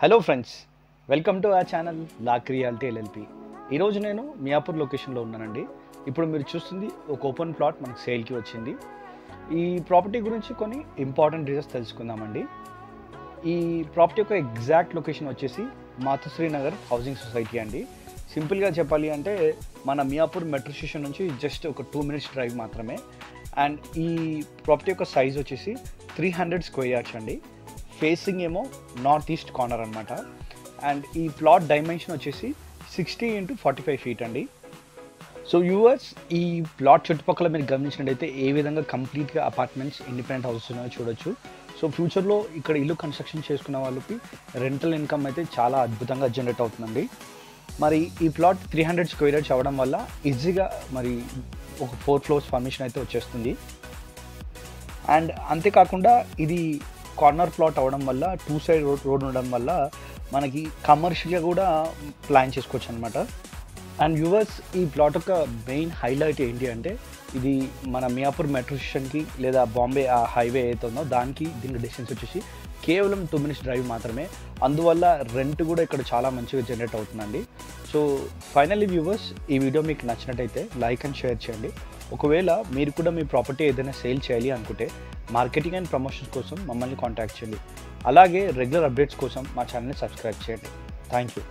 Hello friends, welcome to our channel Lock Reality LLP. ఈరోజు నేను మియాపూర్ లొకేషన్లో ఉన్నానండి. ఇప్పుడు మీరు చూస్తుంది ఒక ఓపెన్ ప్లాట్ మనకు సేల్కి వచ్చింది. ఈ ప్రాపర్టీ గురించి కొన్ని ఇంపార్టెంట్ డీటెయిల్స్ తెలుసుకుందామండి. ఈ ప్రాపర్టీ యొక్క ఎగ్జాక్ట్ లొకేషన్ వచ్చేసి మాతృశ్రీ నగర్ హౌసింగ్ సొసైటీ అండి. సింపుల్గా చెప్పాలి అంటే మన మియాపూర్ మెట్రో స్టేషన్ నుంచి జస్ట్ ఒక 2 minutes డ్రైవ్ మాత్రమే. అండ్ ఈ ప్రాపర్టీ యొక్క సైజ్ వచ్చేసి 300 స్క్వేర్ యార్డ్స్ అండి. ఫేసింగ్ ఏమో నార్త్ ఈస్ట్ కార్నర్ అనమాట. అండ్ ఈ ప్లాట్ డైమెన్షన్ వచ్చేసి 60 x 45 feet అండి. సో వ్యూవర్స్, ఈ ప్లాట్ చుట్టుపక్కల మీరు గమనించినట్టయితే ఏ విధంగా కంప్లీట్గా అపార్ట్మెంట్స్, ఇండిపెండెంట్ హౌసెస్ ఉన్నాయో చూడొచ్చు. సో ఫ్యూచర్లో ఇక్కడ ఇల్లు కన్స్ట్రక్షన్ చేసుకున్న వాళ్ళకి రెంటల్ ఇన్కమ్ అయితే చాలా అద్భుతంగా జనరేట్ అవుతుందండి. మరి ఈ ప్లాట్ 300 స్క్వేర్ యార్డ్స్ అవ్వడం వల్ల ఈజీగా మరి ఒక 4 floors పర్మిషన్ అయితే వచ్చేస్తుంది. అండ్ అంతేకాకుండా ఇది కార్నర్ ప్లాట్ అవ్వడం వల్ల 2 side రోడ్ ఉండడం వల్ల మనకి కమర్షియల్గా కూడా ప్లాన్ చేసుకోవచ్చు అనమాట. అండ్ వ్యూవర్స్, ఈ ప్లాట్ యొక్క మెయిన్ హైలైట్ ఏంటి అంటే ఇది మన మియాపూర్ మెట్రో స్టేషన్కి లేదా బాంబే ఆ హైవే ఏదైతే ఉందో దానికి దీనికి డిస్టెన్స్ వచ్చేసి కేవలం 2 minutes డ్రైవ్ మాత్రమే. అందువల్ల రెంట్ కూడా ఇక్కడ చాలా మంచిగా జనరేట్ అవుతుందండి. సో ఫైనల్లీ వ్యూవర్స్, ఈ వీడియో మీకు నచ్చినట్టయితే లైక్ అండ్ షేర్ చేయండి. ఒకవేళ మీరు కూడా మీ ప్రాపర్టీ ఏదైనా సేల్ చేయాలి అనుకుంటే మార్కెటింగ్ అండ్ ప్రమోషన్స్ కోసం మమ్మల్ని కాంటాక్ట్ చేయండి. అలాగే రెగ్యులర్ అప్డేట్స్ కోసం మా ఛానల్ని సబ్స్క్రైబ్ చేయండి. Thank you.